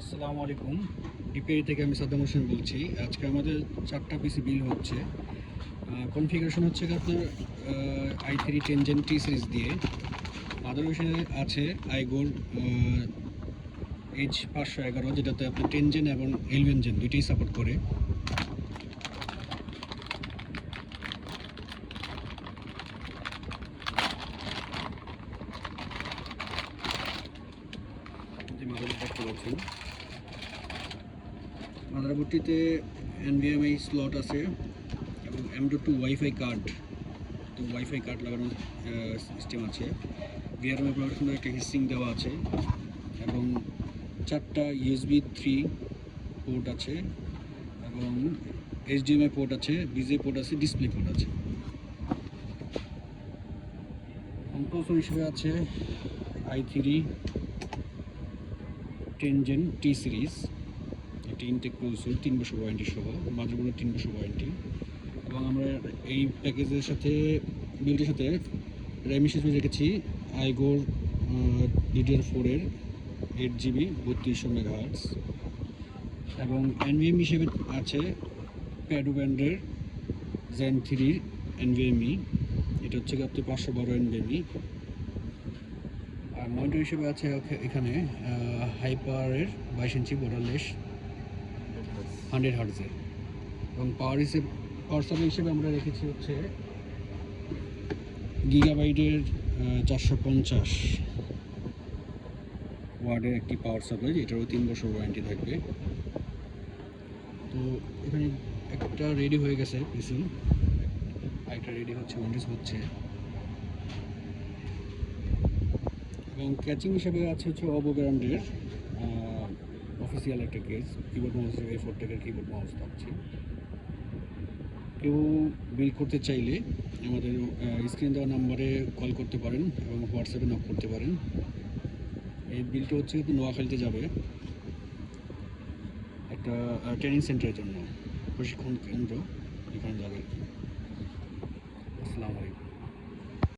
আসসালামু আলাইকুম। ডিপিআই থেকে আমি সাদ্দাম হোসেন বলছি। আজকে আমাদের 4টা পিসি বিল হচ্ছে। কনফিগারেশন হচ্ছে আপনার i3 10 Gen T সিরিজ দিয়ে। মাদারবোর্ডে আছে আইগোর H511, যেটাতে আপনার 10 Gen এবং 11 Gen দুইটাই সাপোর্ট করে। দেখতে পাচ্ছেন মাদারবোর্ডটিতে NVMe স্লট আছে এবং M.2 ওয়াইফাই কার্ড লাগানোর সিস্টেম আছে। VRMA প্রোডাকশনের একটা হিসিং দেওয়া আছে এবং 4টা USB 3 পোর্ট আছে এবং HDMI পোর্ট আছে, BGA পোর্ট আছে, ডিসপ্লে পোর্ট আছে। প্রসেসর হিসেবে আছে i3 10 Gen T সিরিজ, একটি ইনটেক প্রসেসর, 3 বছর ওয়ারেন্টি সহ, মাদারবোর্ডের 3 বছর ওয়ারেন্টি। এবং আমরা এই প্যাকেজের সাথে বিলটির সাথে র্যাম হিসেবে রেখেছি আইগোর DDR4 এর 8GB 3200 মেগাহার্টজ এবং NVMe হিসেবে আছে প্যাডো ব্যান্ডের Zen 3 NVMe, এটা হচ্ছে আপনি 512 NVMe। আর মনিটর হিসেবে আছে এখানে হাইপারের 22 ইঞ্চি বর্ডারলেস 100 হার্টজের। এবং পাওয়ার সাপ্লাই হিসেবে আমরা রেখেছি হচ্ছে গিগাবাইটের 450 ওয়াটের একটি পাওয়ার সাপ্লাই, এটারও 3 বছর ওয়ারেন্টি থাকবে। তো এখানে একটা রেডি হয়ে গেছে পিসি, আরেকটা রেডি হচ্ছে, উইন্ডোজ হচ্ছে। এবং ক্যাচিং হিসেবে আছে হচ্ছে ওপো ব্র্যান্ডের অফিসিয়াল একটা কেস, কিবোর্ড মাউস হিসেবে ফোরটেকের কিবোর্ড মাউস থাকছে। কেউ বিল করতে চাইলে আমাদের স্ক্রিন দেওয়া নাম্বারে কল করতে পারেন এবং হোয়াটসঅ্যাপে নক করতে পারেন। এই বিলটা হচ্ছে কিন্তু নোয়াখালীতে যাবে একটা ট্রেনিং সেন্টারের জন্য, প্রশিক্ষণ কেন্দ্র, এখানে যাবে। আসসালামু আলাইকুম।